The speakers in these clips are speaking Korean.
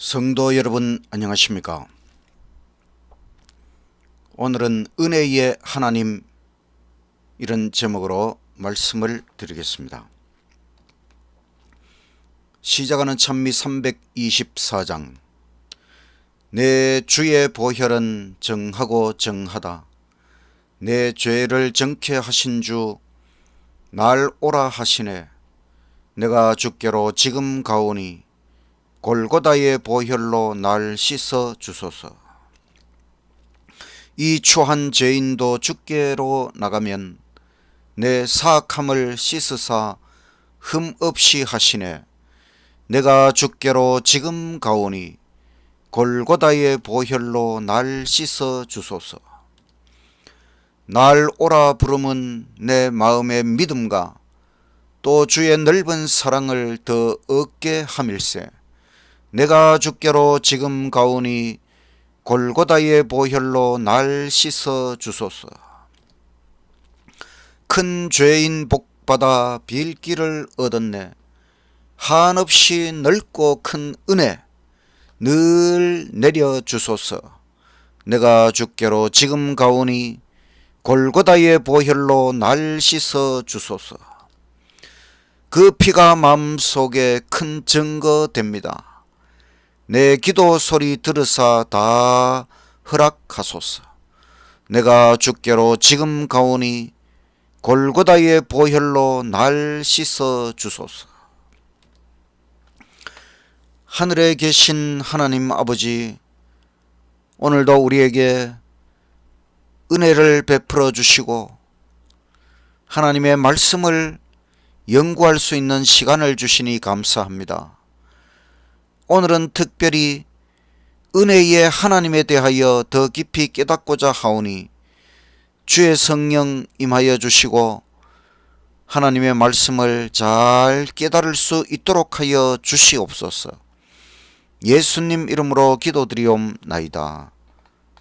성도 여러분 안녕하십니까? 오늘은 은혜의 하나님 이런 제목으로 말씀을 드리겠습니다. 시작하는 찬미 324장. 내 주의 보혈은 정하고 정하다. 내 죄를 정케 하신 주 날 오라 하시네. 내가 주께로 지금 가오니 골고다의 보혈로 날 씻어 주소서. 이 추한 죄인도 주께로 나가면 내 사악함을 씻으사 흠 없이 하시네. 내가 주께로 지금 가오니 골고다의 보혈로 날 씻어 주소서. 날 오라 부름은 내 마음의 믿음과 또 주의 넓은 사랑을 더 얻게 함일세. 내가 주께로 지금 가오니 골고다의 보혈로 날 씻어 주소서. 큰 죄인 복받아 빌기를 얻었네. 한없이 넓고 큰 은혜 늘 내려 주소서. 내가 주께로 지금 가오니 골고다의 보혈로 날 씻어 주소서. 그 피가 마음속에 큰 증거됩니다. 내 기도 소리 들으사 다 허락하소서. 내가 주께로 지금 가오니 골고다의 보혈로 날 씻어 주소서. 하늘에 계신 하나님 아버지, 오늘도 우리에게 은혜를 베풀어 주시고 하나님의 말씀을 연구할 수 있는 시간을 주시니 감사합니다. 오늘은 특별히 은혜의 하나님에 대하여 더 깊이 깨닫고자 하오니 주의 성령 임하여 주시고 하나님의 말씀을 잘 깨달을 수 있도록 하여 주시옵소서. 예수님 이름으로 기도드리옵나이다.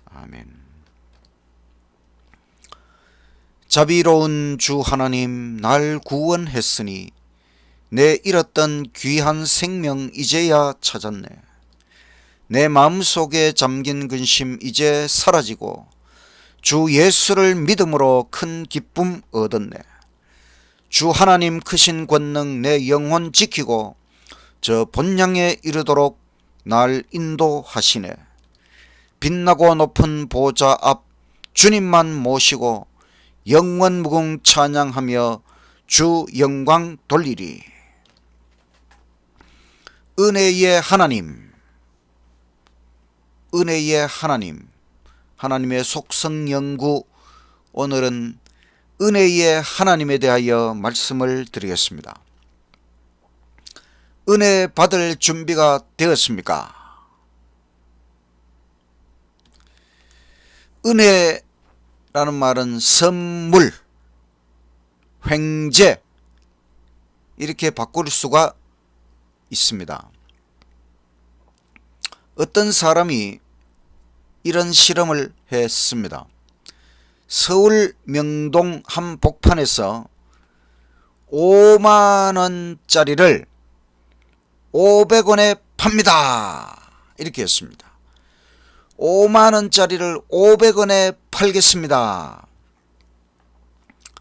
아멘. 자비로운 주 하나님, 날 구원했으니 내 잃었던 귀한 생명 이제야 찾았네. 내 마음속에 잠긴 근심 이제 사라지고 주 예수를 믿음으로 큰 기쁨 얻었네. 주 하나님 크신 권능 내 영혼 지키고 저 본향에 이르도록 날 인도하시네. 빛나고 높은 보좌 앞 주님만 모시고 영원 무궁 찬양하며 주 영광 돌리리. 은혜의 하나님, 은혜의 하나님, 하나님의 속성 연구, 오늘은 은혜의 하나님에 대하여 말씀을 드리겠습니다. 은혜 받을 준비가 되었습니까? 은혜라는 말은 선물, 횡재 이렇게 바꿀 수가 있습니다. 어떤 사람이 이런 실험을 했습니다. 서울 명동 한 복판에서 5만원짜리를 500원에 팝니다. 이렇게 했습니다. 5만원짜리를 500원에 팔겠습니다.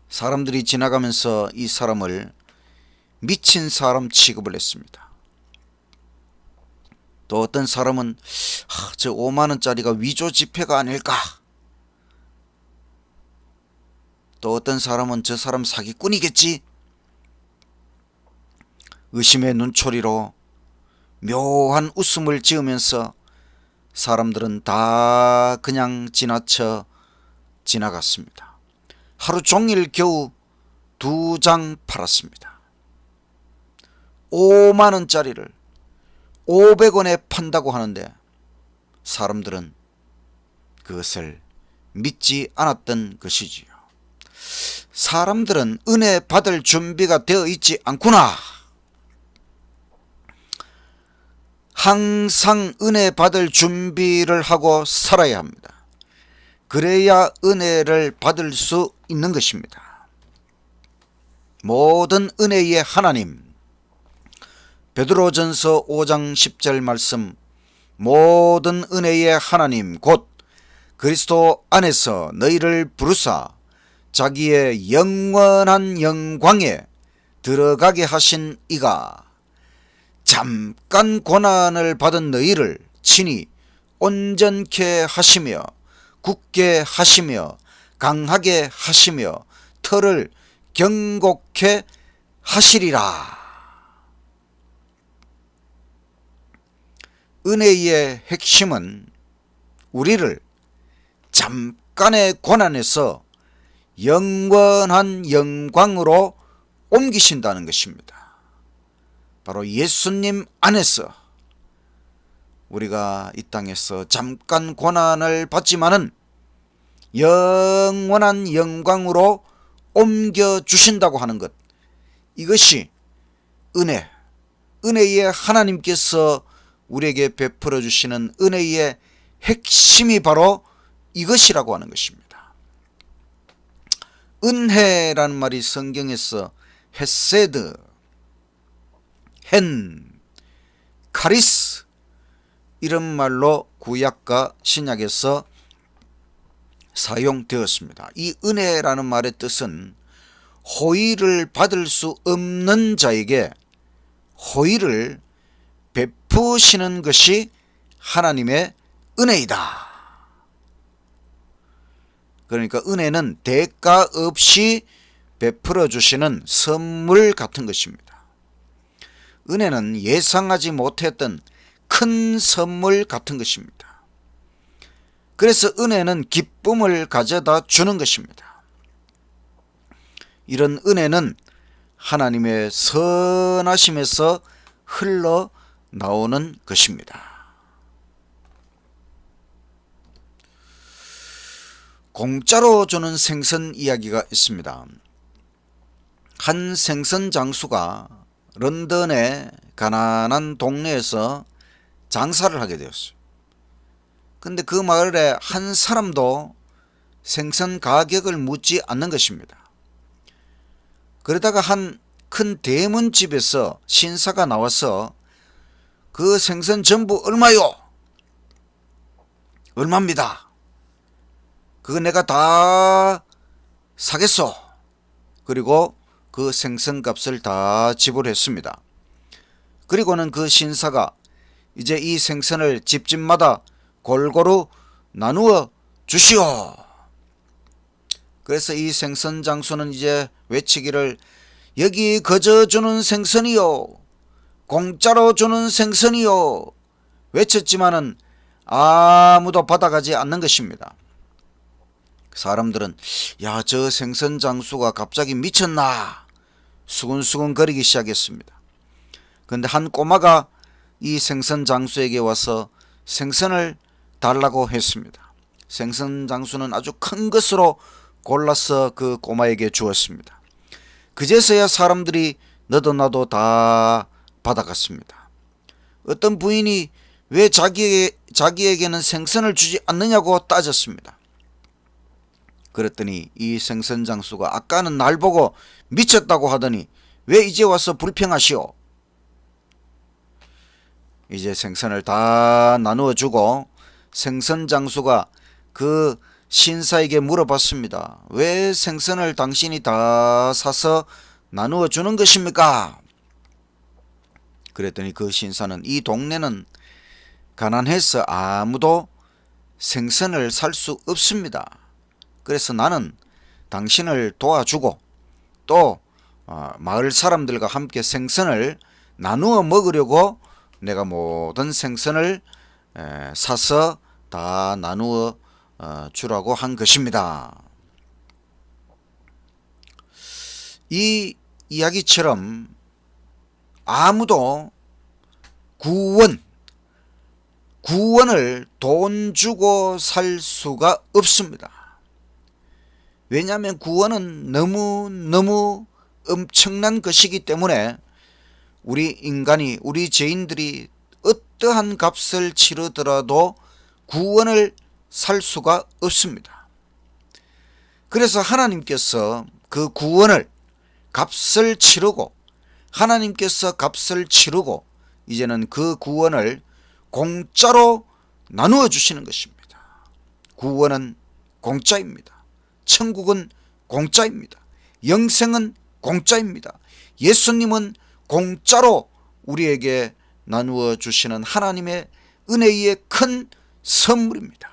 사람들이 지나가면서 이 사람을 미친 사람 취급을 했습니다. 또 어떤 사람은 저 5만원짜리가 위조 지폐가 아닐까? 또 어떤 사람은 저 사람 사기꾼이겠지? 의심의 눈초리로 묘한 웃음을 지으면서 사람들은 다 그냥 지나쳐 지나갔습니다. 하루 종일 겨우 2장 팔았습니다. 5만원짜리를 500원에 판다고 하는데 사람들은 그것을 믿지 않았던 것이지요. 사람들은 은혜 받을 준비가 되어 있지 않구나. 항상 은혜 받을 준비를 하고 살아야 합니다. 그래야 은혜를 받을 수 있는 것입니다. 모든 은혜의 하나님, 베드로전서 5장 10절 말씀, 모든 은혜의 하나님 곧 그리스도 안에서 너희를 부르사 자기의 영원한 영광에 들어가게 하신 이가 잠깐 고난을 받은 너희를 친히 온전케 하시며 굳게 하시며 강하게 하시며 터를 견고케 하시리라. 은혜의 핵심은 우리를 잠깐의 고난에서 영원한 영광으로 옮기신다는 것입니다. 바로 예수님 안에서 우리가 이 땅에서 잠깐 고난을 받지만은 영원한 영광으로 옮겨주신다고 하는 것, 이것이 은혜의 하나님께서 우리에게 베풀어 주시는 은혜의 핵심이 바로 이것이라고 하는 것입니다. 은혜라는 말이 성경에서 헤세드, 헨, 카리스 이런 말로 구약과 신약에서 사용되었습니다. 이 은혜라는 말의 뜻은 호의를 받을 수 없는 자에게 호의를 베푸시는 것이 하나님의 은혜이다. 그러니까 은혜는 대가 없이 베풀어 주시는 선물 같은 것입니다. 은혜는 예상하지 못했던 큰 선물 같은 것입니다. 그래서 은혜는 기쁨을 가져다 주는 것입니다. 이런 은혜는 하나님의 선하심에서 흘러나오는 것입니다. 공짜로 주는 생선 이야기가 있습니다. 한 생선 장수가 런던의 가난한 동네에서 장사를 하게 되었어요. 근데 그 마을에 한 사람도 생선 가격을 묻지 않는 것입니다. 그러다가 한 큰 대문집에서 신사가 나와서 그 생선 전부 얼마요? 얼마입니다. 그거 내가 다 사겠소. 그리고 그 생선값을 다 지불했습니다. 그리고는 그 신사가 이제 이 생선을 집집마다 골고루 나누어 주시오. 그래서 이 생선 장수는 이제 외치기를 여기 거저 주는 생선이요, 공짜로 주는 생선이요 외쳤지만은 아무도 받아가지 않는 것입니다. 사람들은 야, 저 생선 장수가 갑자기 미쳤나 수근수근 거리기 시작했습니다. 그런데 한 꼬마가 이 생선 장수에게 와서 생선을 달라고 했습니다. 생선 장수는 아주 큰 것으로 골라서 그 꼬마에게 주었습니다. 그제서야 사람들이 너도 나도 다 받아갔습니다. 어떤 부인이 왜 자기에게는 생선을 주지 않느냐고 따졌습니다. 그랬더니 이 생선 장수가 아까는 날 보고 미쳤다고 하더니 왜 이제 와서 불평하시오? 이제 생선을 다 나누어 주고 생선 장수가 그 신사에게 물어봤습니다. 왜 생선을 당신이 다 사서 나누어 주는 것입니까? 그랬더니 그 신사는 이 동네는 가난해서 아무도 생선을 살 수 없습니다. 그래서 나는 당신을 도와주고 또 마을 사람들과 함께 생선을 나누어 먹으려고 내가 모든 생선을 사서 다 나누어 주라고 한 것입니다. 이 이야기처럼 아무도 구원을 돈 주고 살 수가 없습니다. 왜냐하면 구원은 너무 엄청난 것이기 때문에 우리 죄인들이 어떠한 값을 치르더라도 구원을 살 수가 없습니다. 그래서 하나님께서 그 구원을 값을 치르고 하나님께서 값을 치르고 이제는 그 구원을 공짜로 나누어 주시는 것입니다. 구원은 공짜입니다. 천국은 공짜입니다. 영생은 공짜입니다. 예수님은 공짜로 우리에게 나누어 주시는 하나님의 은혜의 큰 선물입니다.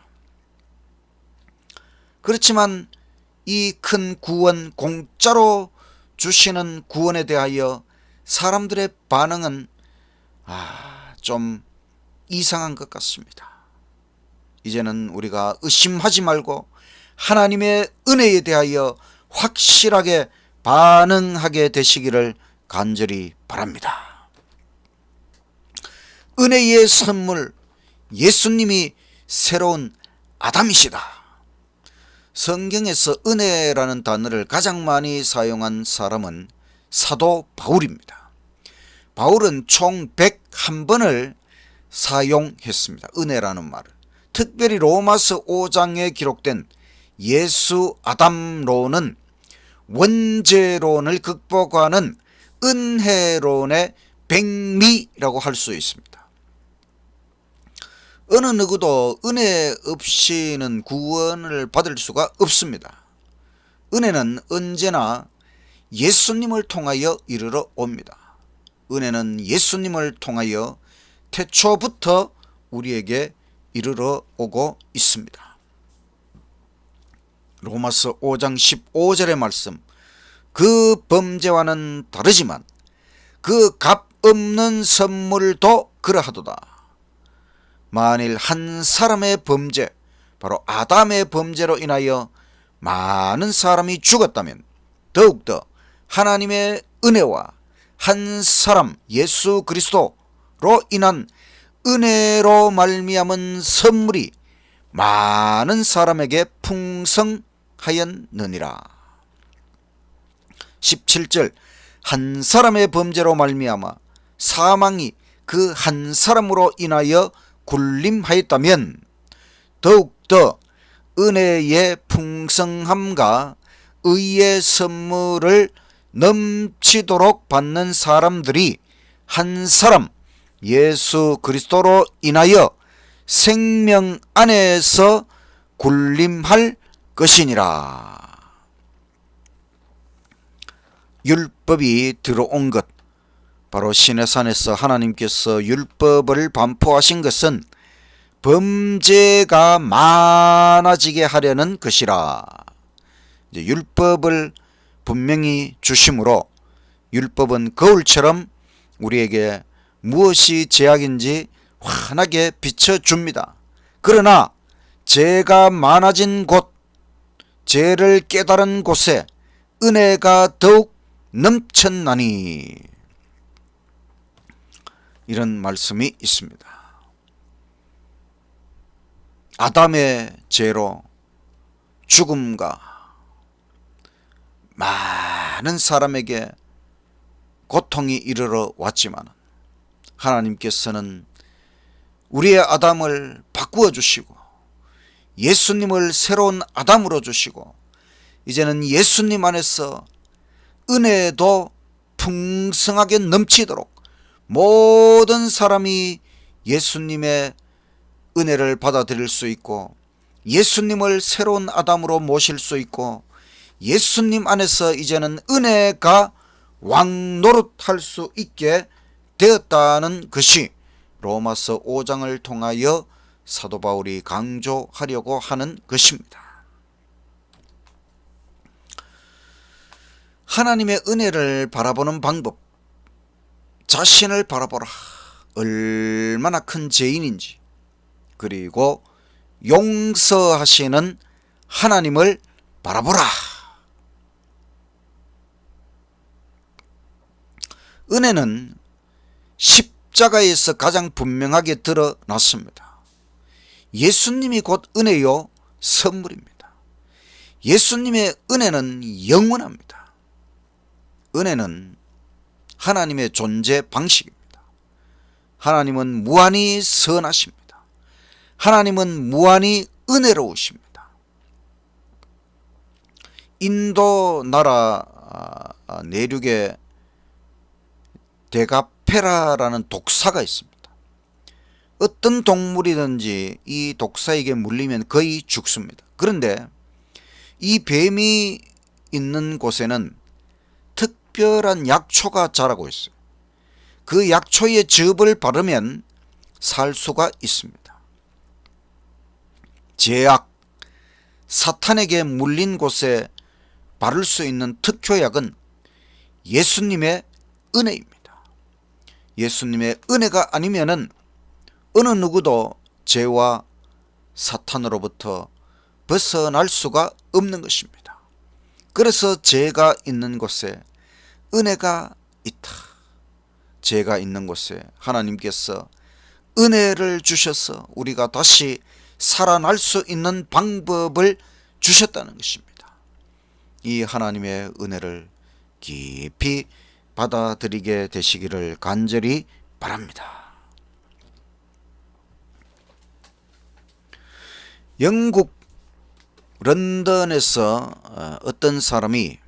그렇지만 이 큰 구원, 공짜로 주시는 구원에 대하여 사람들의 반응은 좀 이상한 것 같습니다. 이제는 우리가 의심하지 말고 하나님의 은혜에 대하여 확실하게 반응하게 되시기를 간절히 바랍니다. 은혜의 선물, 예수님이 새로운 아담이시다. 성경에서 은혜라는 단어를 가장 많이 사용한 사람은 사도 바울입니다. 바울은 총 101번을 사용했습니다. 은혜라는 말을. 특별히 로마서 5장에 기록된 예수 아담론은 원죄론을 극복하는 은혜론의 백미라고 할 수 있습니다. 어느 누구도 은혜 없이는 구원을 받을 수가 없습니다. 은혜는 언제나 예수님을 통하여 이르러 옵니다. 은혜는 예수님을 통하여 태초부터 우리에게 이르러 오고 있습니다. 로마서 5장 15절의 말씀, 그 범죄와는 다르지만 그 값 없는 선물도 그러하도다. 만일 한 사람의 범죄, 바로 아담의 범죄로 인하여 많은 사람이 죽었다면 더욱더 하나님의 은혜와 한 사람 예수 그리스도로 인한 은혜로 말미암은 선물이 많은 사람에게 풍성하였느니라. 17절, 한 사람의 범죄로 말미암아 사망이 그 한 사람으로 인하여 군림하였다면 더욱더 은혜의 풍성함과 의의 선물을 넘치도록 받는 사람들이 한 사람 예수 그리스도로 인하여 생명 안에서 군림할 것이니라. 율법이 들어온 것, 바로 시내산에서 하나님께서 율법을 반포하신 것은 범죄가 많아지게 하려는 것이라. 이제 율법을 분명히 주심으로 율법은 거울처럼 우리에게 무엇이 죄악인지 환하게 비춰줍니다. 그러나 죄가 많아진 곳, 죄를 깨달은 곳에 은혜가 더욱 넘쳤나니, 이런 말씀이 있습니다. 아담의 죄로 죽음과 많은 사람에게 고통이 이르러 왔지만 하나님께서는 우리의 아담을 바꾸어 주시고 예수님을 새로운 아담으로 주시고 이제는 예수님 안에서 은혜도 풍성하게 넘치도록 모든 사람이 예수님의 은혜를 받아들일 수 있고 예수님을 새로운 아담으로 모실 수 있고 예수님 안에서 이제는 은혜가 왕노릇할 수 있게 되었다는 것이 로마서 5장을 통하여 사도 바울이 강조하려고 하는 것입니다. 하나님의 은혜를 바라보는 방법, 자신을 바라보라. 얼마나 큰 죄인인지, 그리고 용서하시는 하나님을 바라보라. 은혜는 십자가에서 가장 분명하게 드러났습니다. 예수님이 곧 은혜요 선물입니다. 예수님의 은혜는 영원합니다. 은혜는 하나님의 존재 방식입니다. 하나님은 무한히 선하십니다. 하나님은 무한히 은혜로우십니다. 인도 나라 내륙에 데가페라라는 독사가 있습니다. 어떤 동물이든지 이 독사에게 물리면 거의 죽습니다. 그런데 이 뱀이 있는 곳에는 특별한 약초가 자라고 있어요. 그 약초의 즙을 바르면 살 수가 있습니다. 제약, 사탄에게 물린 곳에 바를 수 있는 특효약은 예수님의 은혜입니다. 예수님의 은혜가 아니면은 어느 누구도 죄와 사탄으로부터 벗어날 수가 없는 것입니다. 그래서 죄가 있는 곳에 은혜가 있다. 죄가 있는 곳에 하나님께서 은혜를 주셔서 우리가 다시 살아날 수 있는 방법을 주셨다는 것입니다. 이 하나님의 은혜를 깊이 받아들이게 되시기를 간절히 바랍니다. 영국 런던에서 어떤 사람이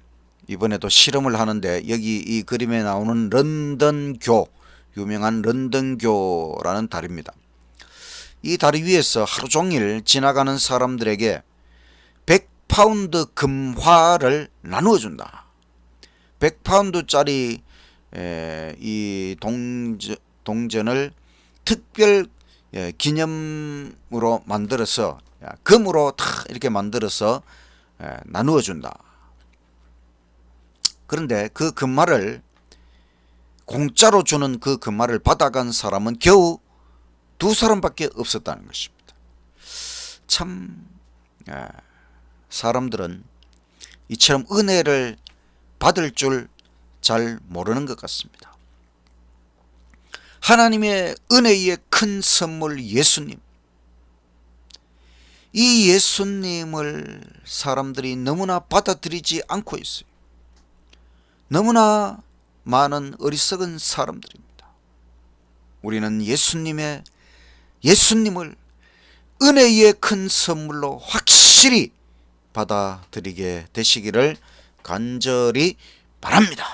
이번에도 실험을 하는데, 여기 이 그림에 나오는 런던교, 유명한 런던교라는 다리입니다. 이 다리 위에서 하루 종일 지나가는 사람들에게 100파운드 금화를 나누어 준다. 100파운드짜리 이 동전을 특별 기념으로 만들어서 금으로 다 이렇게 만들어서 나누어 준다. 그런데 그 금화를 공짜로 주는 그 금화를 받아간 사람은 겨우 2사람밖에 없었다는 것입니다. 참 사람들은 이처럼 은혜를 받을 줄 잘 모르는 것 같습니다. 하나님의 은혜의 큰 선물 예수님, 이 예수님을 사람들이 너무나 받아들이지 않고 있어요. 너무나 많은 어리석은 사람들입니다. 우리는 예수님을 은혜의 큰 선물로 확실히 받아들이게 되시기를 간절히 바랍니다.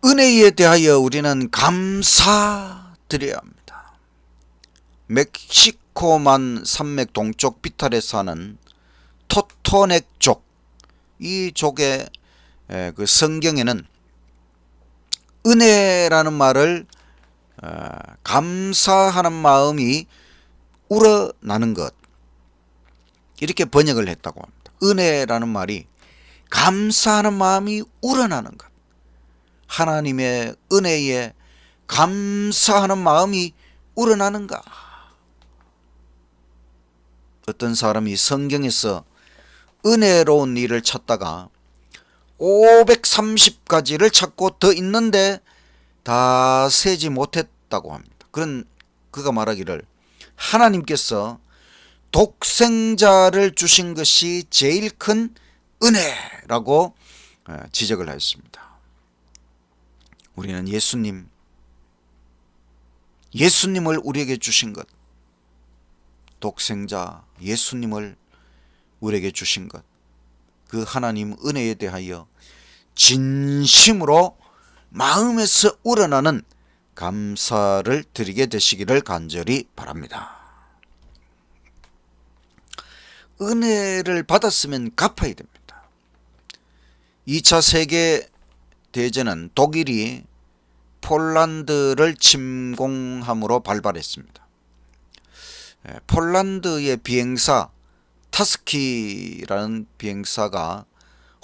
은혜에 대하여 우리는 감사드려야 합니다. 멕시코만 산맥 동쪽 비탈에 사는 토토넥족, 이 족의 그 성경에는 은혜라는 말을 감사하는 마음이 우러나는 것, 이렇게 번역을 했다고 합니다. 은혜라는 말이 감사하는 마음이 우러나는 것, 하나님의 은혜에 감사하는 마음이 우러나는가? 어떤 사람이 성경에서 은혜로운 일을 찾다가 530가지를 찾고 더 있는데 다 세지 못했다고 합니다. 그가 말하기를 하나님께서 독생자를 주신 것이 제일 큰 은혜라고 지적을 했습니다. 우리는 예수님을 우리에게 주신 것, 독생자 예수님을 우리에게 주신 것, 그 하나님 은혜에 대하여 진심으로 마음에서 우러나는 감사를 드리게 되시기를 간절히 바랍니다. 은혜를 받았으면 갚아야 됩니다. 2차 세계대전은 독일이 폴란드를 침공함으로 발발했습니다. 폴란드의 비행사 타스키라는 비행사가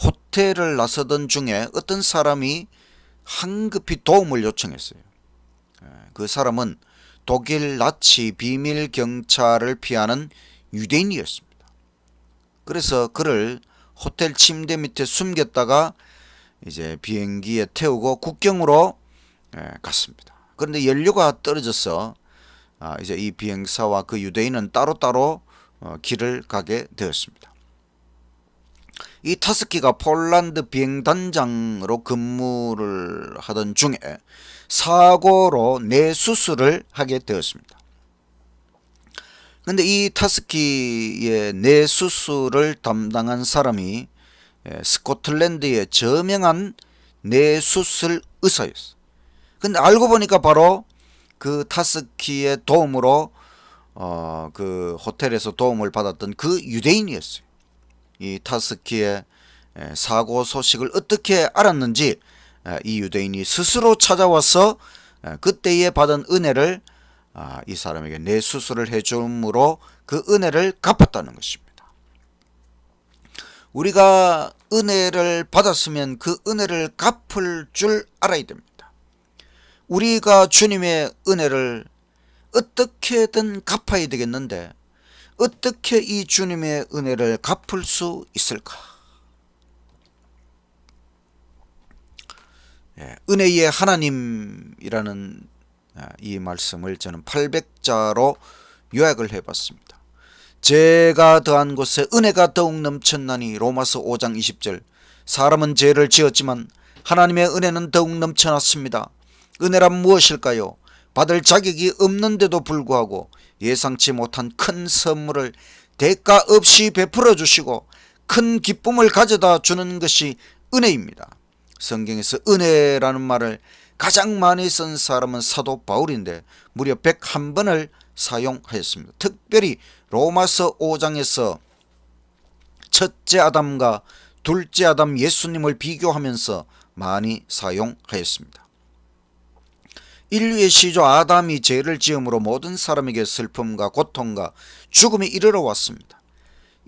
호텔을 나서던 중에 어떤 사람이 황급히 도움을 요청했어요. 그 사람은 독일 나치 비밀 경찰을 피하는 유대인이었습니다. 그래서 그를 호텔 침대 밑에 숨겼다가 이제 비행기에 태우고 국경으로 갔습니다. 그런데 연료가 떨어져서 이제 이 비행사와 그 유대인은 따로따로 길을 가게 되었습니다. 이 타스키가 폴란드 비행단장으로 근무를 하던 중에 사고로 뇌수술을 하게 되었습니다. 그런데 이 타스키의 뇌수술을 담당한 사람이 스코틀랜드의 저명한 뇌수술 의사였어요. 근데 알고 보니까 바로 그 타스키의 도움으로 그 호텔에서 도움을 받았던 그 유대인이었어요. 이 타스키의 사고 소식을 어떻게 알았는지 이 유대인이 스스로 찾아와서 그때에 받은 은혜를 이 사람에게 뇌수술을 해줌으로 그 은혜를 갚았다는 것입니다. 우리가 은혜를 받았으면 그 은혜를 갚을 줄 알아야 됩니다. 우리가 주님의 은혜를 어떻게든 갚아야 되겠는데 어떻게 이 주님의 은혜를 갚을 수 있을까? 은혜의 하나님이라는 이 말씀을 저는 800자로 요약을 해봤습니다. 죄가 더한 곳에 은혜가 더욱 넘쳤나니 로마서 5장 20절. 사람은 죄를 지었지만 하나님의 은혜는 더욱 넘쳐났습니다. 은혜란 무엇일까요? 받을 자격이 없는데도 불구하고 예상치 못한 큰 선물을 대가 없이 베풀어 주시고 큰 기쁨을 가져다 주는 것이 은혜입니다. 성경에서 은혜라는 말을 가장 많이 쓴 사람은 사도 바울인데 무려 101번을 사용하였습니다. 특별히 로마서 5장에서 첫째 아담과 둘째 아담 예수님을 비교하면서 많이 사용하였습니다. 인류의 시조 아담이 죄를 지음으로 모든 사람에게 슬픔과 고통과 죽음이 이르러 왔습니다.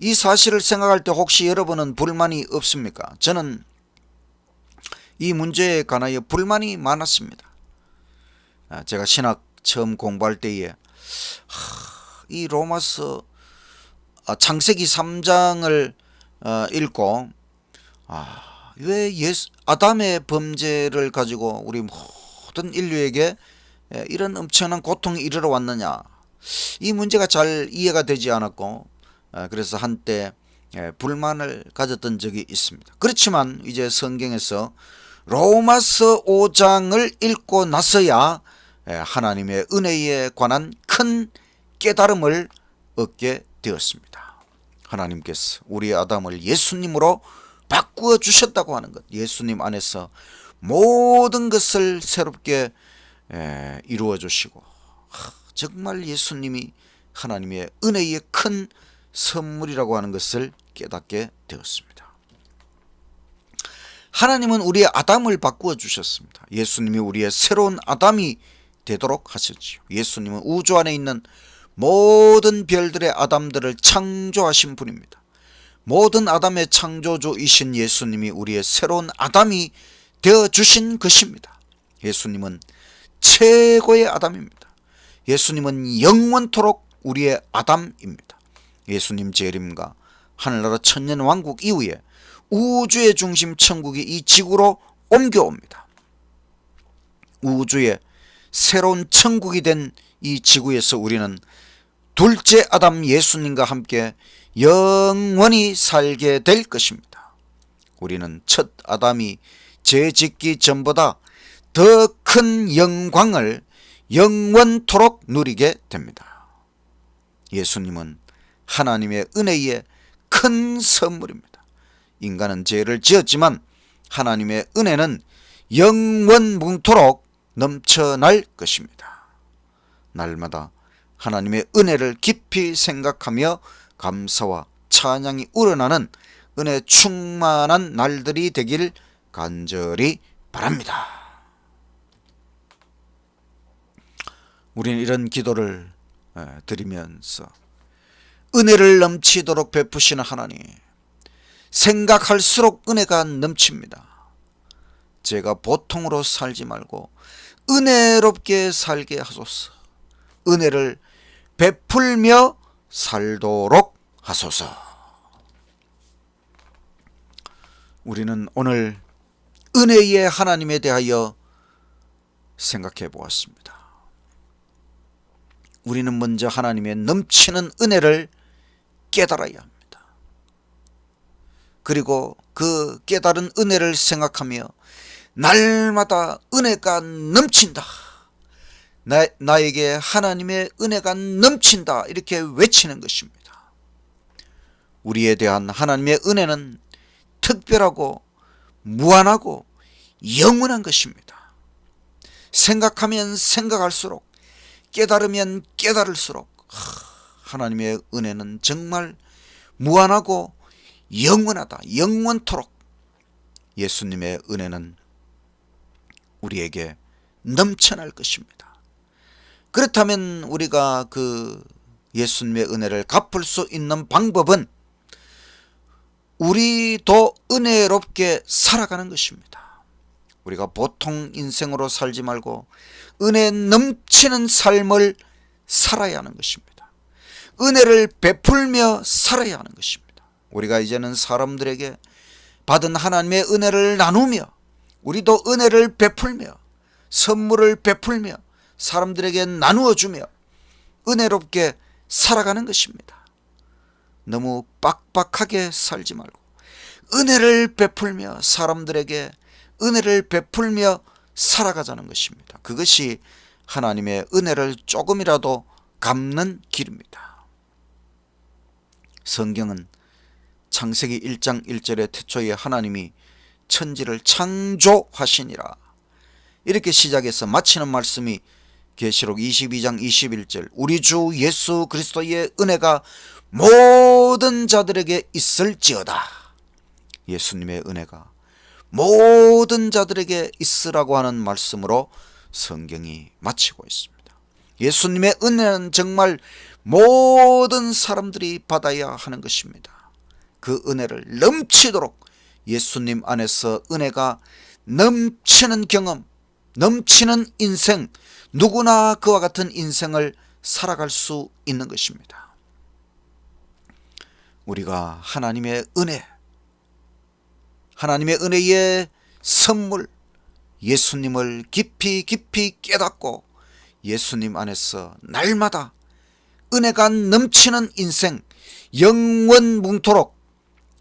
이 사실을 생각할 때 혹시 여러분은 불만이 없습니까? 저는 이 문제에 관하여 불만이 많았습니다. 제가 신학 처음 공부할 때에 이 로마서 창세기 3장을 읽고 왜 아담의 범죄를 가지고 우리 모든 인류에게 이런 엄청난 고통이 이르러 왔느냐, 이 문제가 잘 이해가 되지 않았고 그래서 한때 불만을 가졌던 적이 있습니다. 그렇지만 이제 성경에서 로마서 5장을 읽고 나서야 하나님의 은혜에 관한 큰 깨달음을 얻게 되었습니다. 하나님께서 우리 아담을 예수님으로 바꾸어 주셨다고 하는 것, 예수님 안에서 모든 것을 새롭게 이루어 주시고 정말 예수님이 하나님의 은혜의 큰 선물이라고 하는 것을 깨닫게 되었습니다. 하나님은 우리의 아담을 바꾸어 주셨습니다. 예수님이 우리의 새로운 아담이 되도록 하셨지요. 예수님은 우주 안에 있는 모든 별들의 아담들을 창조하신 분입니다. 모든 아담의 창조주이신 예수님이 우리의 새로운 아담이 되어주신 것입니다. 예수님은 최고의 아담입니다. 예수님은 영원토록 우리의 아담입니다. 예수님 재림과 하늘나라 천년왕국 이후에 우주의 중심 천국이 이 지구로 옮겨옵니다. 우주의 새로운 천국이 된 이 지구에서 우리는 둘째 아담 예수님과 함께 영원히 살게 될 것입니다. 우리는 첫 아담이 죄 짓기 전보다 더 큰 영광을 영원토록 누리게 됩니다. 예수님은 하나님의 은혜의 큰 선물입니다. 인간은 죄를 지었지만 하나님의 은혜는 영원뭉토록 넘쳐날 것입니다. 날마다 하나님의 은혜를 깊이 생각하며 감사와 찬양이 우러나는 은혜 충만한 날들이 되길 간절히 바랍니다. 우리는 이런 기도를 드리면서 은혜를 넘치도록 베푸시는 하나님, 생각할수록 은혜가 넘칩니다. 제가 보통으로 살지 말고 은혜롭게 살게 하소서. 은혜를 베풀며 살도록 하소서. 우리는 오늘 은혜의 하나님에 대하여 생각해 보았습니다. 우리는 먼저 하나님의 넘치는 은혜를 깨달아야 합니다. 그리고 그 깨달은 은혜를 생각하며 날마다 은혜가 넘친다, 나에게 하나님의 은혜가 넘친다, 이렇게 외치는 것입니다. 우리에 대한 하나님의 은혜는 특별하고 무한하고 영원한 것입니다. 생각하면 생각할수록, 깨달으면 깨달을수록 하나님의 은혜는 정말 무한하고 영원하다. 영원토록 예수님의 은혜는 우리에게 넘쳐날 것입니다. 그렇다면 우리가 그 예수님의 은혜를 갚을 수 있는 방법은 우리도 은혜롭게 살아가는 것입니다. 우리가 보통 인생으로 살지 말고 은혜 넘치는 삶을 살아야 하는 것입니다. 은혜를 베풀며 살아야 하는 것입니다. 우리가 이제는 사람들에게 받은 하나님의 은혜를 나누며 우리도 은혜를 베풀며 선물을 베풀며 사람들에게 나누어 주며 은혜롭게 살아가는 것입니다. 너무 빡빡하게 살지 말고 은혜를 베풀며 사람들에게 은혜를 베풀며 살아가자는 것입니다. 그것이 하나님의 은혜를 조금이라도 갚는 길입니다. 성경은 창세기 1장 1절에 태초에 하나님이 천지를 창조하시니라 이렇게 시작해서 마치는 말씀이 계시록 22장 21절 우리 주 예수 그리스도의 은혜가 모든 자들에게 있을지어다. 예수님의 은혜가 모든 자들에게 있으라고 하는 말씀으로 성경이 마치고 있습니다. 예수님의 은혜는 정말 모든 사람들이 받아야 하는 것입니다. 그 은혜를 넘치도록 예수님 안에서 은혜가 넘치는 경험, 넘치는 인생, 누구나 그와 같은 인생을 살아갈 수 있는 것입니다. 우리가 하나님의 은혜, 하나님의 은혜의 선물, 예수님을 깊이 깊이 깨닫고 예수님 안에서 날마다 은혜가 넘치는 인생, 영원뭉토록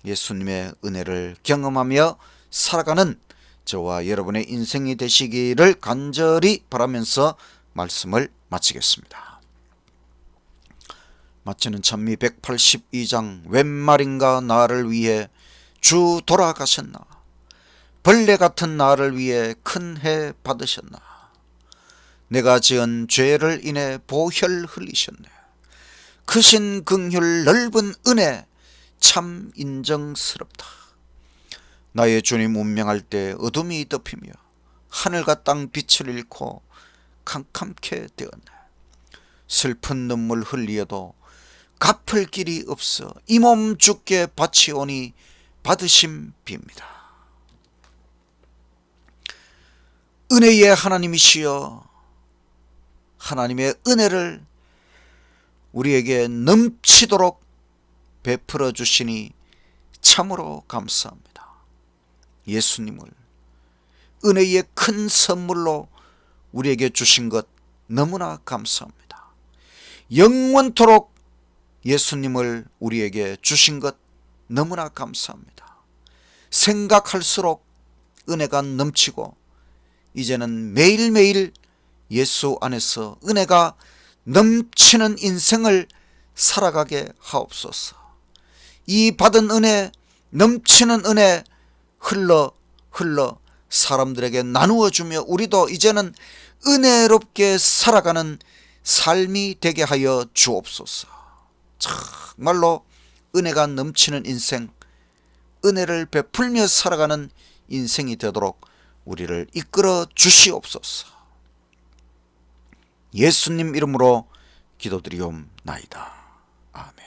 예수님의 은혜를 경험하며 살아가는 저와 여러분의 인생이 되시기를 간절히 바라면서 말씀을 마치겠습니다. 마치는 찬미 182장 웬 말인가 나를 위해 주 돌아가셨나 벌레 같은 나를 위해 큰 해 받으셨나 내가 지은 죄를 인해 보혈 흘리셨네 크신 긍휼 넓은 은혜 참 인정스럽다. 나의 주님 운명할 때 어둠이 덮이며 하늘과 땅 빛을 잃고 캄캄케 되었네. 슬픈 눈물 흘리어도 갚을 길이 없어 이 몸 주께 바치오니 받으심 빕니다. 은혜의 하나님이시여 하나님의 은혜를 우리에게 넘치도록 베풀어 주시니 참으로 감사합니다. 예수님을 은혜의 큰 선물로 우리에게 주신 것 너무나 감사합니다. 영원토록 예수님을 우리에게 주신 것 너무나 감사합니다. 생각할수록 은혜가 넘치고 이제는 매일매일 예수 안에서 은혜가 넘치는 인생을 살아가게 하옵소서. 이 받은 은혜, 넘치는 은혜 흘러 사람들에게 나누어 주며 우리도 이제는 은혜롭게 살아가는 삶이 되게 하여 주옵소서. 정말로 은혜가 넘치는 인생, 은혜를 베풀며 살아가는 인생이 되도록 우리를 이끌어 주시옵소서. 예수님 이름으로 기도드리옵나이다. 아멘.